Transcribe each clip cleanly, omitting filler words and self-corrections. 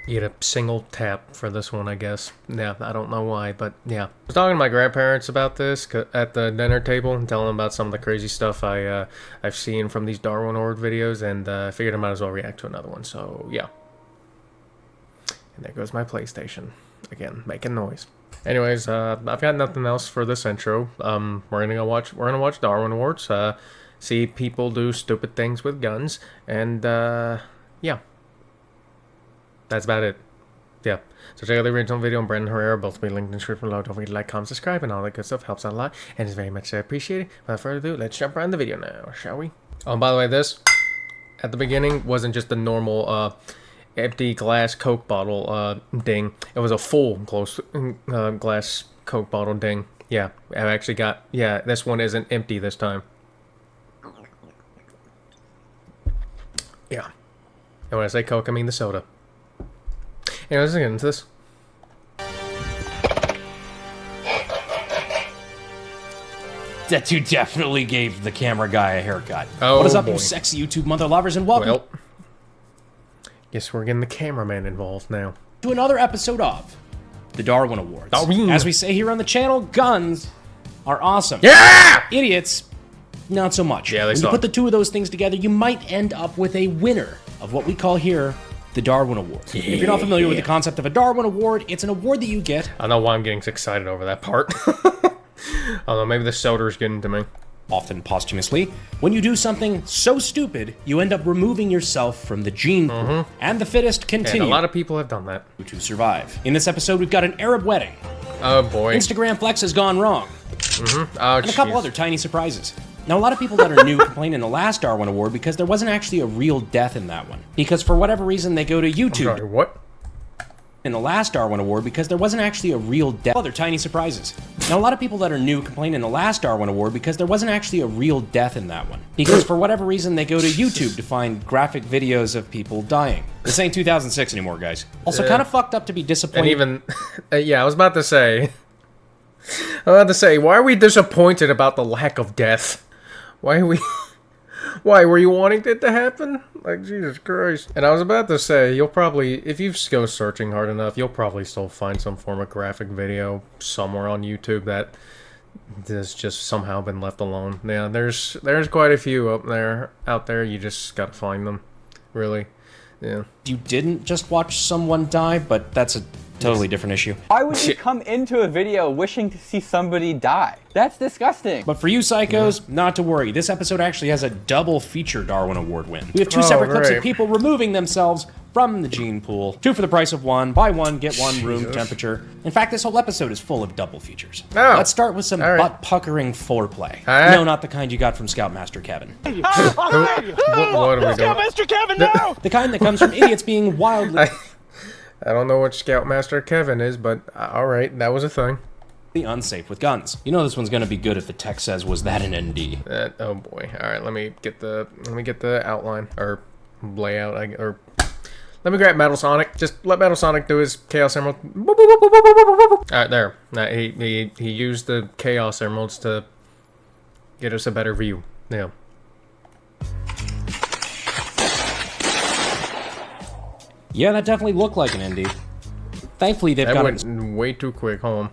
Get a single tap for this one, I guess. Yeah, I don't know why, but yeah. I was talking to my grandparents about this at the dinner table and telling them about some of the crazy stuff I've seen from these Darwin Award videos, and I figured I might as well react to another one, so yeah. And there goes my PlayStation. Again, making noise. Anyways, I've got nothing else for this intro. We're gonna watch Darwin Awards, see people do stupid things with guns, and yeah. That's about it. Yeah. So check out the original video on Brandon Herrera. Both will be linked in the description below. Don't forget to like, comment, subscribe, and all that good stuff. Helps out a lot, and is very much appreciated. Without further ado, let's jump right in the video now, shall we? Oh, and by the way, this at the beginning wasn't just a normal empty glass Coke bottle ding. It was a full glass Coke bottle ding. Yeah, I've actually got. Yeah, this one isn't empty this time. Yeah. And when I say Coke, I mean the soda. Anyways, let's get into this. That dude definitely gave the camera guy a haircut. Oh, what is up, boy. you sexy YouTube mother lovers, and welcome Guess we're getting the cameraman involved now. to another episode of the Darwin Awards. Darwin. As we say here on the channel, guns are awesome. Yeah! Idiots, not so much. Yeah, they when suck. you put the two of those things together, you might end up with a winner of what we call here the Darwin Award. Yeah. If you're not familiar with the concept of a Darwin Award, it's an award that you get. I don't know why I'm getting excited over that part. I don't know, maybe the soda's getting to me. Often posthumously, when you do something so stupid, you end up removing yourself from the gene pool, and the fittest And continue a lot of people have done that. to survive. In this episode, we've got an Arab wedding, Oh boy. Instagram flex has gone wrong, Oh, and a couple other tiny surprises. Now, a lot of people that are new complained in the last Darwin Award because there wasn't actually a real death in that one. Because for whatever reason, they go to YouTube. Sorry, what? In the last Darwin Award because there wasn't actually a real death. Other tiny surprises. Now, a lot of people that are new complained in the last Darwin Award because there wasn't actually a real death in that one. Because for whatever reason, they go to YouTube to find graphic videos of people dying. This ain't 2006 anymore, guys. Also, kind of fucked up to be disappointed. And even... yeah, I was about to say... why are we disappointed about the lack of death? Why are we... Why, were you wanting it to happen? Like, Jesus Christ. And I was about to say, you'll probably... If you go searching hard enough, you'll probably still find some form of graphic video somewhere on YouTube that has just somehow been left alone. Yeah, there's quite a few out there. You just gotta find them. Really. Yeah. You didn't just watch someone die, but that's a totally different issue. Why would you come into a video wishing to see somebody die? That's disgusting. But for you psychos, not to worry. This episode actually has a double feature Darwin Award win. We have two separate clips of people removing themselves from the gene pool. 2 for the price of 1. Buy 1, get 1 room temperature. In fact, this whole episode is full of double features. Oh. Let's start with some butt-puckering foreplay. No, not the kind you got from Scoutmaster Kevin. What are we doing? Scoutmaster Kevin, no! The kind that comes from idiots being wildly... I don't know what Scoutmaster Kevin is, but alright, that was a thing. unsafe with guns. You know this one's gonna be good if the text says, was that an ND? Oh boy. Alright, let me get the outline, or layout, let me grab Metal Sonic. Just let Metal Sonic do his Chaos Emerald. Alright, there. He used the Chaos Emeralds to get us a better view. Yeah. Yeah, that definitely looked like an ND. Thankfully, they've got it. That went way too quick, hold on.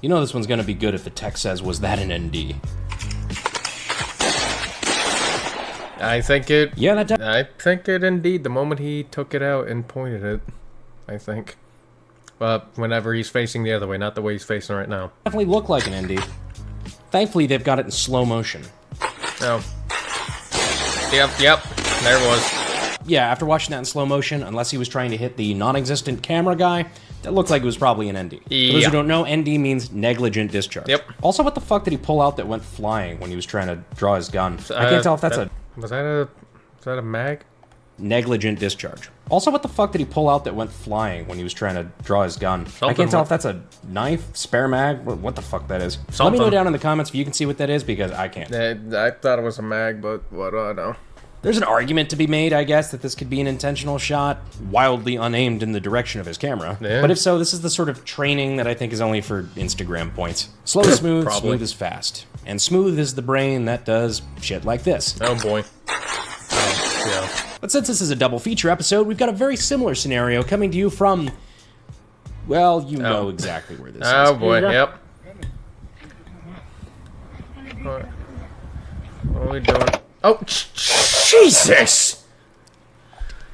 You know this one's gonna be good if the text says, was that an ND? I think it... Yeah, that I think it indeed, the moment he took it out and pointed it, I think. Well, whenever he's facing the other way, not the way he's facing right now. definitely looked like an ND. Thankfully, they've got it in slow motion. Oh. Yep, there it was. Yeah, after watching that in slow motion, unless he was trying to hit the non-existent camera guy, that looked like it was probably an ND. For those who don't know, ND means negligent discharge. Yep. Also, what the fuck did he pull out that went flying when he was trying to draw his gun? I can't tell if that's Was that a mag? negligent discharge. Also, what the fuck did he pull out that went flying when he was trying to draw his gun? I Something can't tell like- if that's a knife, spare mag, what the fuck that is. Let me Something. know down in the comments if you can see what that is, because I can't. I thought it was a mag, but what do I know? There's an argument to be made, I guess, that this could be an intentional shot, wildly unaimed in the direction of his camera. Yeah. But if so, this is the sort of training that I think is only for Instagram points. Slow is smooth, Probably. smooth is fast. And smooth is the brain that does shit like this. Oh boy. Oh, yeah. But since this is a double feature episode, we've got a very similar scenario coming to you from, well, you know exactly where this is. Oh boy, yep. What are we doing? Oh, Jesus!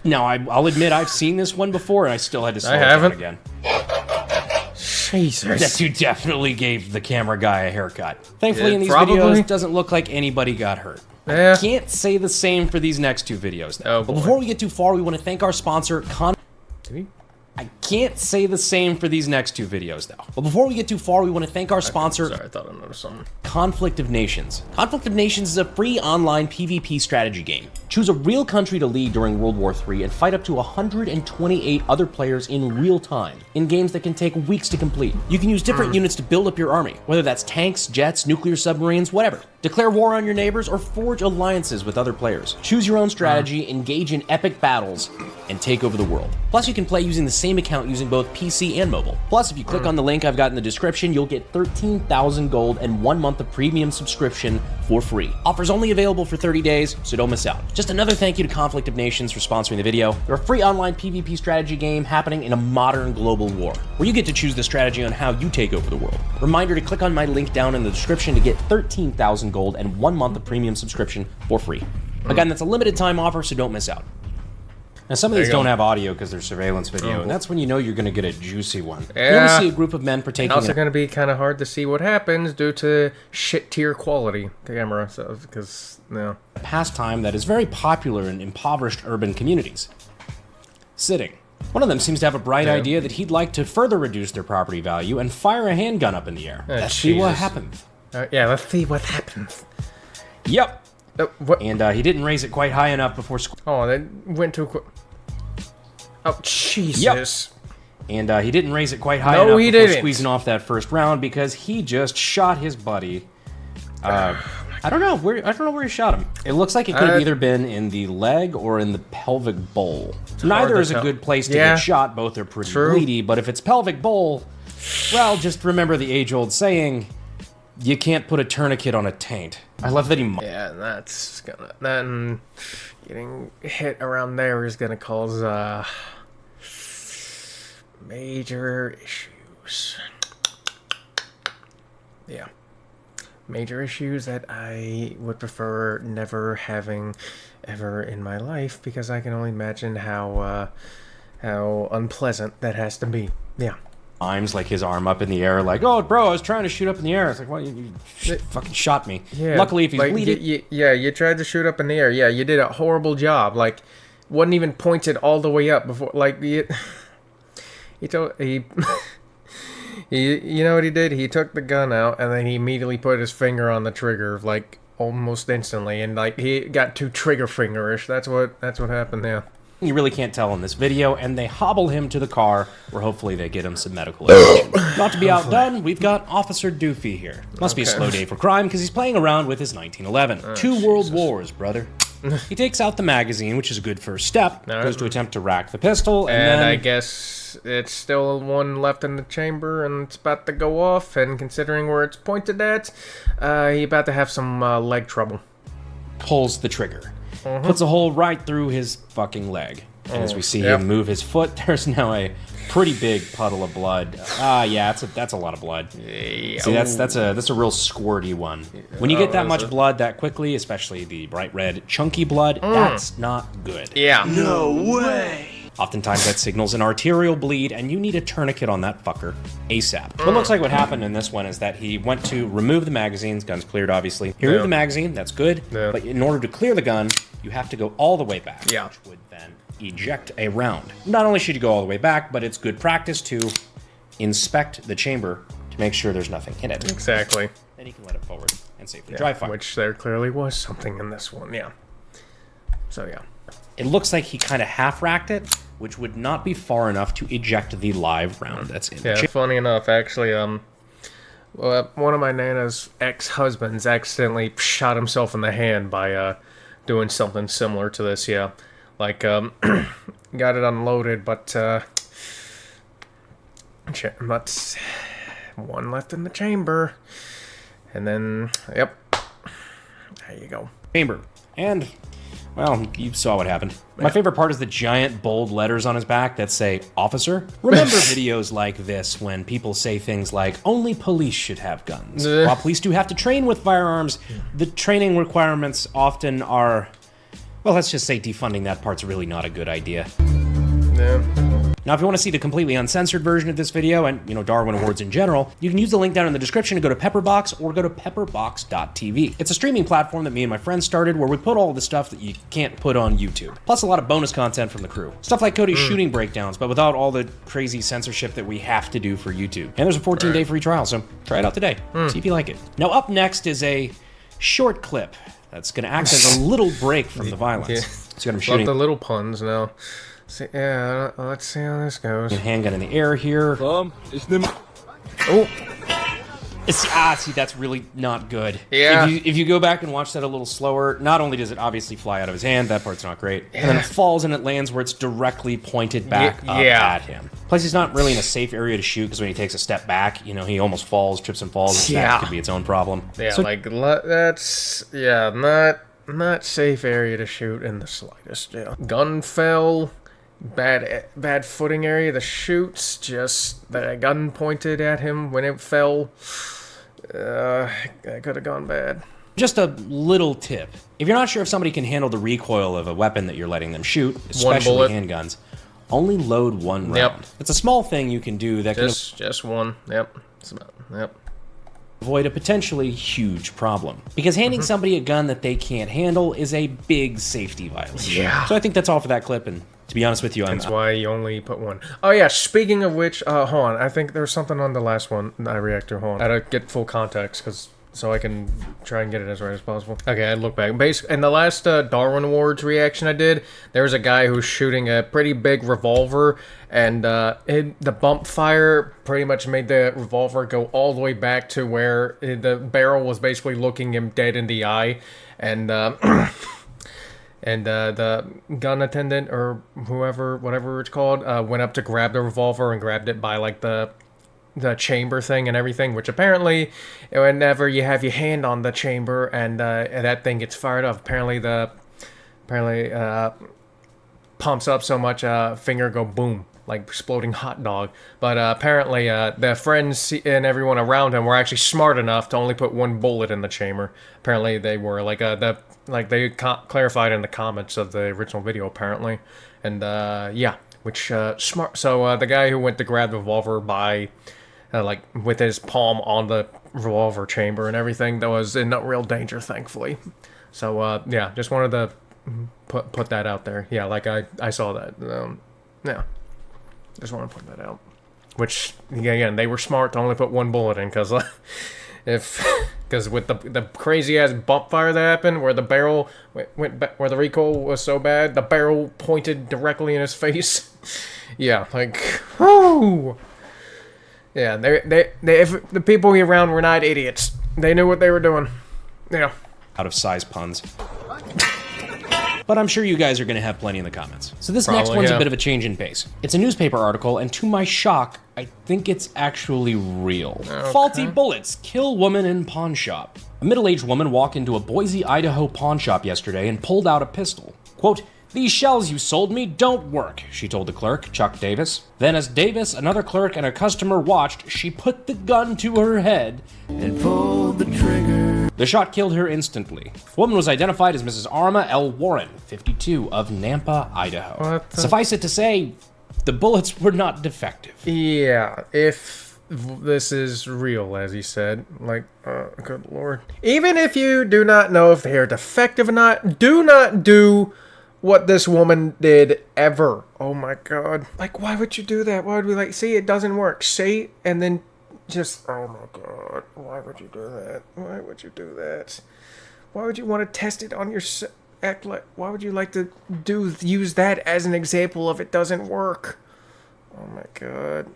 Now, I'll admit I've seen this one before, and I still had to slow it down again. Jesus. That dude definitely gave the camera guy a haircut. Thankfully, Yeah, in these probably. videos, it doesn't look like anybody got hurt. Yeah. Can't say the same for these next two videos, though. Oh, But boy. before we get too far, we want to thank our sponsor, Did he? I can't say the same for these next two videos, though. But before we get too far, we want to thank our sponsor, Sorry, I thought I noticed something. Conflict of Nations. Conflict of Nations is a free online PvP strategy game. Choose a real country to lead during World War III and fight up to 128 other players in real time, in games that can take weeks to complete. You can use different units to build up your army, whether that's tanks, jets, nuclear submarines, whatever. Declare war on your neighbors or forge alliances with other players. Choose your own strategy, engage in epic battles, and take over the world. Plus, you can play using the same account using both PC and mobile. Plus, if you click on the link I've got in the description, you'll get 13,000 gold and 1 month of premium subscription for free. Offers only available for 30 days, so don't miss out. Just another thank you to Conflict of Nations for sponsoring the video. They're a free online PvP strategy game happening in a modern global war, where you get to choose the strategy on how you take over the world. Reminder to click on my link down in the description to get 13,000 gold and 1 month of premium subscription for free. Again, that's a limited time offer, so don't miss out. Now, some of these don't have audio because they're surveillance video, and that's when you know you're going to get a juicy one. Yeah. You want to see a group of men partaking Also in going to be kind of hard to see what happens due to shit tier quality camera, so because no. a pastime that is very popular in impoverished urban communities. Sitting. One of them seems to have a bright idea that he'd like to further reduce their property value and fire a handgun up in the air. Let's see what Jesus. happens. Yeah, let's see what happens. Yep. What? And he didn't raise it quite high enough before Oh, that went too quick. Oh, Jesus. And he didn't raise it quite high No, enough he before didn't. squeezing off that first round because he just shot his buddy. I don't know where he shot him. It looks like it could have either been in the leg or in the pelvic bowl. Neither to is a tell. good place to Yeah. get shot. Both are pretty True. bleedy. But if it's pelvic bowl, well, just remember the age-old saying: you can't put a tourniquet on a taint. I love that he. Yeah, that's gonna. Then getting hit around there is gonna cause major issues. Yeah. Major issues that I would prefer never having ever in my life because I can only imagine how unpleasant that has to be. Yeah. Times like his arm up in the air, like, oh, bro, I was trying to shoot up in the air. It's like, well, you fucking shot me. Yeah. Luckily, if he's like, bleeding, you tried to shoot up in the air. Yeah, you did a horrible job. Like, wasn't even pointed all the way up before. Like, you know what he did? He took the gun out and then he immediately put his finger on the trigger, like almost instantly, and like he got too trigger fingerish. That's what happened there. you really can't tell in this video, and they hobble him to the car, where hopefully they get him some medical attention. Not to be outdone, we've got Officer Doofy here. Must be a slow day for crime, because he's playing around with his 1911. Two world wars, brother. He takes out the magazine, which is a good first step, goes to attempt to rack the pistol, and then... I guess it's still one left in the chamber, and it's about to go off, and considering where it's pointed at, he about to have some leg trouble. pulls the trigger. Puts a hole right through his fucking leg. And as we see him move his foot, there's now a pretty big puddle of blood. Yeah, that's a lot of blood. See, that's a real squirty one. When you get that much blood that quickly, especially the bright red chunky blood, that's not good. Yeah. No way! Oftentimes that signals an arterial bleed, and you need a tourniquet on that fucker ASAP. What looks like what happened in this one is that he went to remove the magazines. Gun's cleared, obviously. He removed the magazine, that's good. Yeah. But in order to clear the gun, you have to go all the way back. Yeah. Which would then eject a round. Not only should you go all the way back, but it's good practice to inspect the chamber to make sure there's nothing in it. Exactly. Then you can let it forward and safely dry fire. Which there clearly was something in this one, yeah. So, yeah. It looks like he kind of half-racked it, which would not be far enough to eject the live round that's in the Yeah, chamber. funny enough, actually, one of my Nana's ex-husbands accidentally shot himself in the hand by, doing something similar to this, yeah. Like, got it unloaded, but one left in the chamber. And then, yep, there you go. Chamber. And Well, you saw what happened. My favorite part is the giant bold letters on his back that say, Officer. Remember videos like this when people say things like, only police should have guns. While police do have to train with firearms, the training requirements often are, well, let's just say defunding that part's really not a good idea. Yeah. Now, if you want to see the completely uncensored version of this video, and, Darwin Awards in general, you can use the link down in the description to go to Pepperbox or go to pepperbox.tv. It's a streaming platform that me and my friends started where we put all the stuff that you can't put on YouTube, plus a lot of bonus content from the crew. Stuff like Cody's shooting breakdowns, but without all the crazy censorship that we have to do for YouTube. And there's a 14-day free trial, so try it out today. See if you like it. Now, up next is a short clip that's going to act as a little break from the violence. Yeah. So I'm shooting. Love the little puns now. See, yeah, let's see how this goes. Handgun in the air here. Oh, See, that's really not good. Yeah. If you go back and watch that a little slower, not only does it obviously fly out of his hand, that part's not great, and then it falls and it lands where it's directly pointed back up at him. Plus, he's not really in a safe area to shoot because when he takes a step back, he almost falls, trips and falls. And that could be its own problem. Yeah, so, that's not safe area to shoot in the slightest. Yeah, gun fell. Bad footing area to shoot. Just the gun pointed at him when it fell. That could have gone bad. Just a little tip. If you're not sure if somebody can handle the recoil of a weapon that you're letting them shoot, especially handguns, only load one round. Yep. It's a small thing you can do that just one. Yep. avoid a potentially huge problem. Because handing somebody a gun that they can't handle is a big safety violation. Yeah. So I think that's all for that clip, and to be honest with you, That's why you only put one. Oh yeah, speaking of which, hold on. I think there's something on the last one I react to. Hold on. I gotta get full context, so I can try and get it as right as possible. Okay, I look back. In the last Darwin Awards reaction I did, there was a guy who's shooting a pretty big revolver, and the bump fire pretty much made the revolver go all the way back to where the barrel was basically looking him dead in the eye, and the gun attendant or whatever it's called, went up to grab the revolver and grabbed it by like the chamber thing and everything, which apparently whenever you have your hand on the chamber and that thing gets fired up, apparently pumps up so much finger go boom, like exploding hot dog. But apparently the friends and everyone around him were actually smart enough to only put one bullet in the chamber. Apparently they were they clarified in the comments of the original video apparently, and yeah, which smart. So the guy who went to grab the revolver by with his palm on the revolver chamber and everything, that was in no real danger, thankfully. So yeah, just wanted to put that out there. Yeah, like I saw that. Yeah, just want to put that out. Which again, they were smart to only put one bullet in, because because with the crazy ass bump fire that happened, where the barrel went back, where the recoil was so bad, the barrel pointed directly in his face. Yeah, like, whoo. Yeah, if the people around were not idiots, they knew what they were doing. Yeah. Out of size puns. But I'm sure you guys are going to have plenty in the comments. So this next one's a bit of a change in pace. It's a newspaper article, and to my shock, I think it's actually real. Okay. Faulty bullets kill woman in pawn shop. A middle-aged woman walked into a Boise, Idaho pawn shop yesterday and pulled out a pistol. Quote, "These shells you sold me don't work," she told the clerk, Chuck Davis. Then as Davis, another clerk, and a customer watched, she put the gun to her head and pulled the trigger. The shot killed her instantly. The woman was identified as Mrs. Arma L. Warren, 52, of Nampa, Idaho. Suffice it to say, the bullets were not defective. Yeah, if this is real, as he said, like, good lord. Even if you do not know if they are defective or not, do not do what this woman did ever. Oh my god. Like, why would you do that? Why would we see it doesn't work? Say, and then just, oh my god. Why would you do that? Why would you do that? Why would you want to test it on your why would you like to use that as an example if it doesn't work? Oh my god.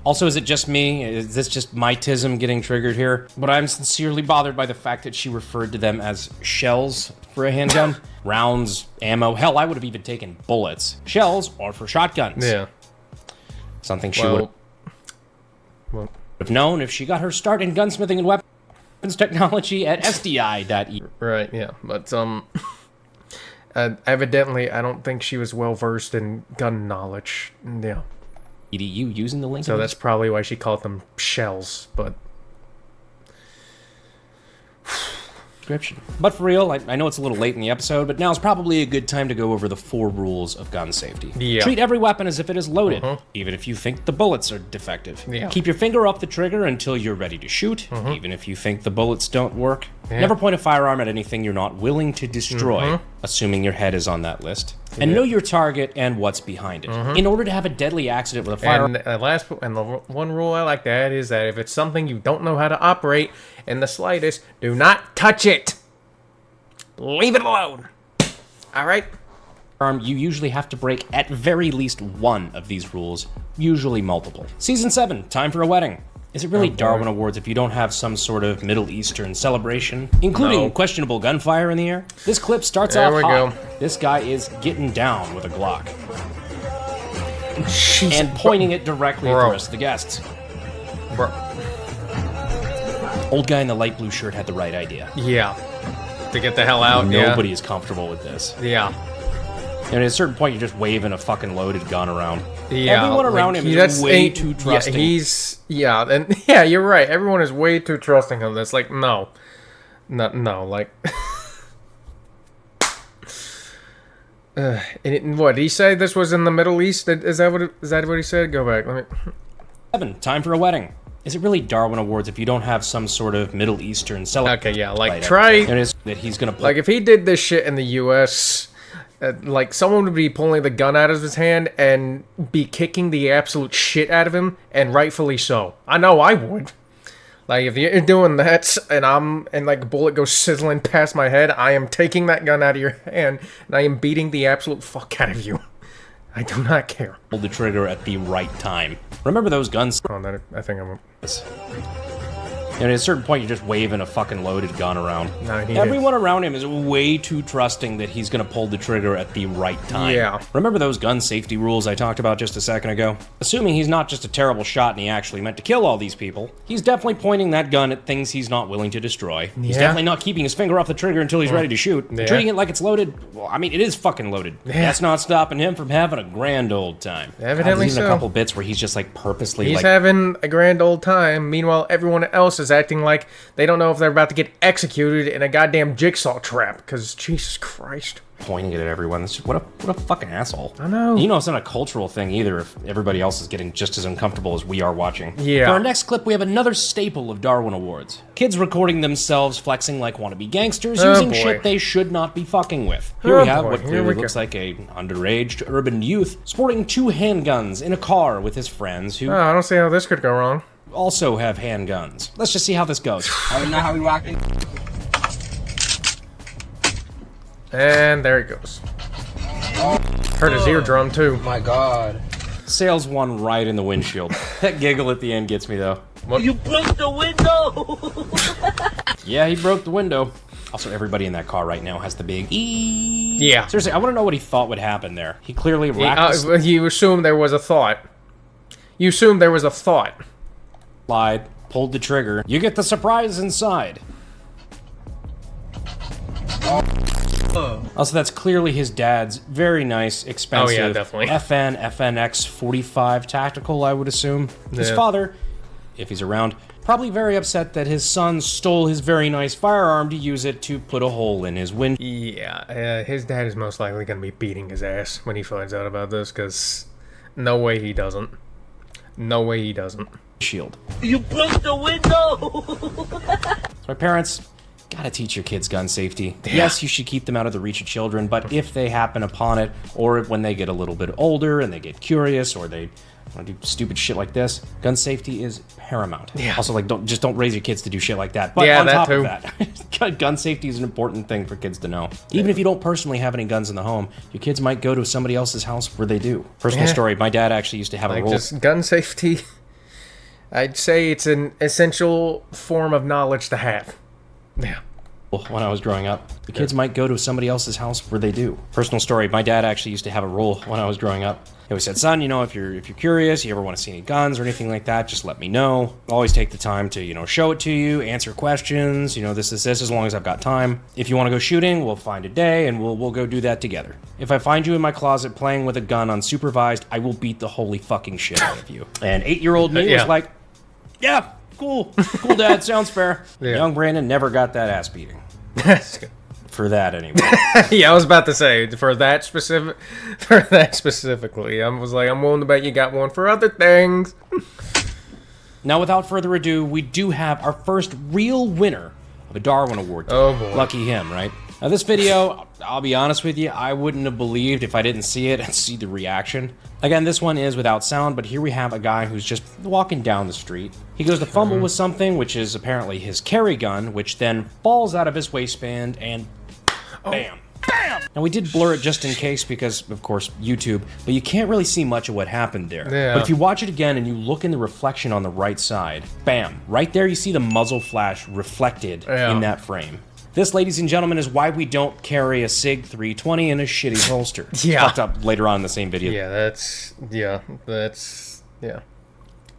Also, is it just me? Is this just my tism getting triggered here? But I'm sincerely bothered by the fact that she referred to them as shells for a handgun. Rounds, ammo, hell, I would have even taken bullets. Shells are for shotguns. Yeah. Something she would have known if she got her start in gunsmithing and weapons technology at SDI.E. Right, yeah. But, Evidently, I don't think she was well versed in gun knowledge. Yeah. EDU using the link. So that's probably why she called them shells, but... description. But for real, I know it's a little late in the episode, but now's probably a good time to go over the 4 rules of gun safety. Yeah. Treat every weapon as if it is loaded, even if you think the bullets are defective. Yeah. Keep your finger off the trigger until you're ready to shoot, even if you think the bullets don't work. Never point a firearm at anything you're not willing to destroy, assuming your head is on that list. And know your target and what's behind it. In order to have a deadly accident with a firearm... And the one rule I like to add is that if it's something you don't know how to operate in the slightest, do not touch it. Leave it alone. All right? You usually have to break at very least one of these rules, usually multiple. Season 7, time for a wedding. Is it really Darwin Awards if you don't have some sort of Middle Eastern celebration, including questionable gunfire in the air? This clip starts off hot. This guy is getting down with a Glock. And pointing it directly at the rest of the guests. Old guy in the light blue shirt had the right idea. Yeah. To get the hell out, Nobody is comfortable with this. Yeah. And at a certain point, you're just waving a fucking loaded gun around. Yeah. Everyone around him is way too trusting. Yeah, you're right. Everyone is way too trusting of this. Like, no, like... what, did he say this was in the Middle East? Is that what he said? Go back, let me... 7, time for a wedding. Is it really Darwin Awards if you don't have some sort of Middle Eastern celebration? Okay, yeah, like, try... And it's that he's gonna play... Like, if he did this shit in the U.S., like, someone would be pulling the gun out of his hand and be kicking the absolute shit out of him, and rightfully so. I know I would. Like, if you're doing that, and like, a bullet goes sizzling past my head, I am taking that gun out of your hand, and I am beating the absolute fuck out of you. I do not care. Pull the trigger at the right time. Remember those guns? Oh, I think I'm... And at a certain point, you're just waving a fucking loaded gun around. No, Everyone around him is way too trusting that he's gonna pull the trigger at the right time. Yeah. Remember those gun safety rules I talked about just a second ago? Assuming he's not just a terrible shot and he actually meant to kill all these people, he's definitely pointing that gun at things he's not willing to destroy. He's definitely not keeping his finger off the trigger until he's ready to shoot. Treating it like it's loaded, well, I mean, it is fucking loaded. That's not stopping him from having a grand old time. Evidently there's even a couple bits where he's just like purposely He's having a grand old time, meanwhile everyone else is acting like they don't know if they're about to get executed in a goddamn jigsaw trap, because Jesus Christ. Pointing it at everyone. It's just, what a fucking asshole. I know. You know it's not a cultural thing either if everybody else is getting just as uncomfortable as we are watching. Yeah. For our next clip, we have another staple of Darwin Awards. Kids recording themselves flexing like wannabe gangsters using shit they should not be fucking with. Here we have what clearly looks like a underage urban youth sporting 2 handguns in a car with his friends who... I don't see how this could go wrong. Also have handguns. Let's just see how this goes. I don't know how we rocking. And there it goes. Hurt his eardrum too. My God. Sails one right in the windshield. That giggle at the end gets me though. What? You broke the window! Yeah, he broke the window. Also, everybody in that car right now has the big E. Yeah. Seriously, I want to know what he thought would happen there. He clearly racked you assumed there was a thought. You assumed there was a thought. Slide, pulled the trigger. You get the surprise inside. Also, that's clearly his dad's very nice, expensive FN FNX 45 tactical, I would assume. His father, if he's around, probably very upset that his son stole his very nice firearm to use it to put a hole in his window. Yeah, his dad is most likely going to be beating his ass when he finds out about this, because no way he doesn't. No way he doesn't. Shield. You broke the window! My parents... Gotta teach your kids gun safety. Yeah. Yes, you should keep them out of the reach of children, but if they happen upon it, or when they get a little bit older and they get curious, or they want to do stupid shit like this, gun safety is paramount. Yeah. Also, like, don't raise your kids to do shit like that. But on top of that, gun safety is an important thing for kids to know. Even if you don't personally have any guns in the home, your kids might go to somebody else's house where they do. Personal story, my dad actually used to have a rule. Just gun safety, I'd say it's an essential form of knowledge to have. Yeah. when I was growing up. The kids might go to somebody else's house where they do. Personal story, my dad actually used to have a rule when I was growing up. He always said, son, you know, if you're curious, you ever want to see any guns or anything like that, just let me know. Always take the time to, you know, show it to you, answer questions, you know, this, as long as I've got time. If you want to go shooting, we'll find a day and we'll go do that together. If I find you in my closet playing with a gun unsupervised, I will beat the holy fucking shit out of you. And 8-year-old me was like, yeah, cool, dad, sounds fair. Yeah. Young Brandon never got that ass beating. For that, anyway. Yeah, I was about to say, for that specifically, I was like, I'm willing to bet you got one for other things. Now, without further ado, we do have our first real winner of a Darwin Award. Oh, boy. Lucky him, right? Now, this video, I'll be honest with you, I wouldn't have believed if I didn't see it and see the reaction. Again, this one is without sound, but here we have a guy who's just walking down the street. He goes to fumble with something, which is apparently his carry gun, which then falls out of his waistband and bam. Bam! Now, we did blur it just in case because, of course, YouTube, but you can't really see much of what happened there. Yeah. But if you watch it again and you look in the reflection on the right side, bam, right there you see the muzzle flash reflected in that frame. This, ladies and gentlemen, is why we don't carry a SIG 320 in a shitty holster. Yeah. Fucked up later on in the same video. Yeah,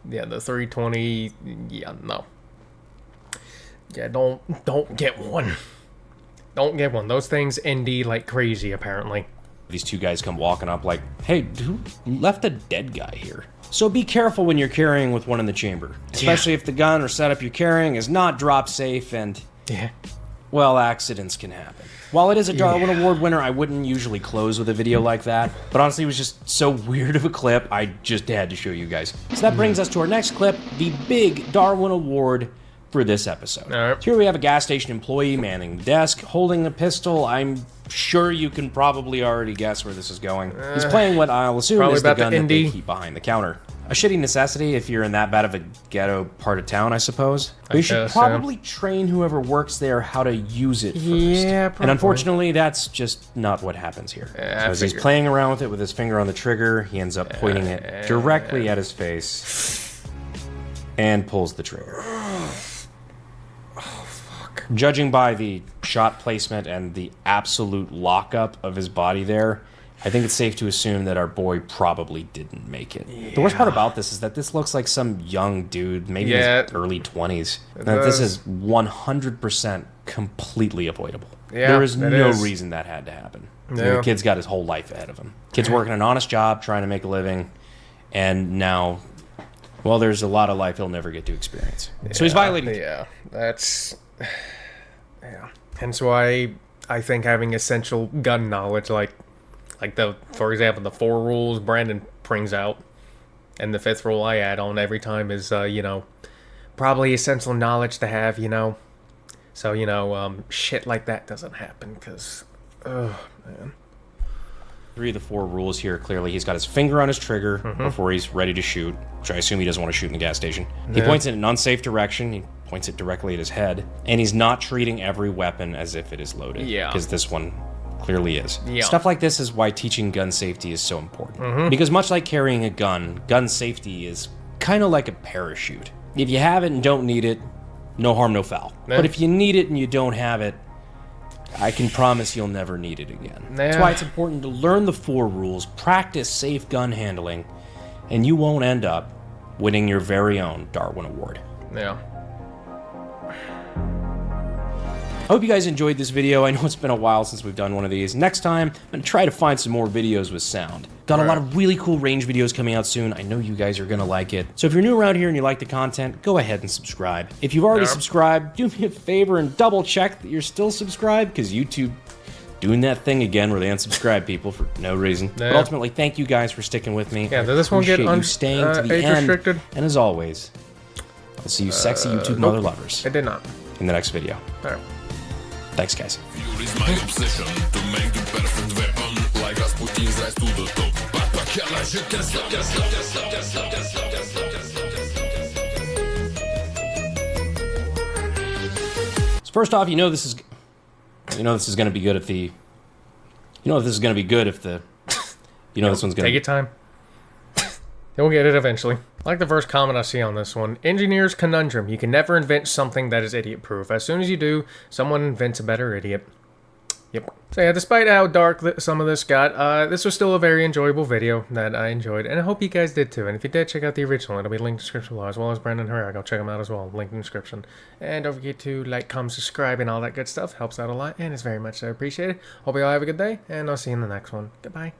Yeah, the 320, yeah, no. Yeah, don't get one. Don't get one. Those things ND like crazy, apparently. These two guys come walking up like, hey, who left a dead guy here? So be careful when you're carrying with one in the chamber. Especially if the gun or setup you're carrying is not drop safe and... Yeah. Well, accidents can happen. While it is a Darwin Award winner, I wouldn't usually close with a video like that. But honestly, it was just so weird of a clip, I just had to show you guys. So that brings us to our next clip, the big Darwin Award for this episode. All right. Here we have a gas station employee manning the desk, holding a pistol. I'm sure you can probably already guess where this is going. He's playing what I'll assume is the gun that they keep behind the counter. A shitty necessity if you're in that bad of a ghetto part of town, I suppose. But you should probably train whoever works there how to use it first. Yeah, probably. And unfortunately, that's just not what happens here. So as he's playing around with it with his finger on the trigger, he ends up pointing it directly at his face and pulls the trigger. Judging by the shot placement and the absolute lockup of his body there, I think it's safe to assume that our boy probably didn't make it. Yeah. The worst part about this is that this looks like some young dude, maybe in his early 20s. This is 100% completely avoidable. Yeah, there is no reason that had to happen. Yeah. The kid's got his whole life ahead of him. Kid's working an honest job, trying to make a living, and now, well, there's a lot of life he'll never get to experience. So he's violating. Yeah, that's... Yeah. Hence why I think having essential gun knowledge, like for example, the 4 rules Brandon brings out, and the 5th rule I add on every time is, probably essential knowledge to have, so, shit like that doesn't happen, because, oh, man. 3 of the 4 rules here, clearly, he's got his finger on his trigger before he's ready to shoot, which I assume he doesn't want to shoot in the gas station. He points in an unsafe direction, he points it directly at his head, and he's not treating every weapon as if it is loaded. Yeah. Because this one clearly is. Yeah. Stuff like this is why teaching gun safety is so important. Because much like carrying a gun, gun safety is kind of like a parachute. If you have it and don't need it, no harm, no foul. But if you need it and you don't have it, I can promise you'll never need it again. That's why it's important to learn the 4 rules, practice safe gun handling, and you won't end up winning your very own Darwin Award. Yeah. I hope you guys enjoyed this video. I know it's been a while since we've done one of these. Next time, I'm going to try to find some more videos with sound. Got a lot of really cool range videos coming out soon. I know you guys are going to like it. So if you're new around here and you like the content, go ahead and subscribe. If you've already subscribed, do me a favor and double check that you're still subscribed, because YouTube doing that thing again where they unsubscribe people for no reason. But ultimately, thank you guys for sticking with me. Yeah, did this one get staying to the end. Restricted? And as always, I'll see you sexy YouTube mother lovers. It did not. In the next video. All right. Thanks, guys. So first off, this is going to be good if the, this is going to be good if the, this one's going to take your time. You'll get it eventually. I like the first comment I see on this one. Engineer's conundrum. You can never invent something that is idiot-proof. As soon as you do, someone invents a better idiot. Yep. So yeah, despite how dark some of this got, this was still a very enjoyable video that I enjoyed, and I hope you guys did too. And if you did, check out the original. It'll be linked in the description below, as well as Brandon Herrera. Go check him out as well. Link in the description. And don't forget to like, comment, subscribe, and all that good stuff. Helps out a lot, and it's very much appreciated. Hope you all have a good day, and I'll see you in the next one. Goodbye.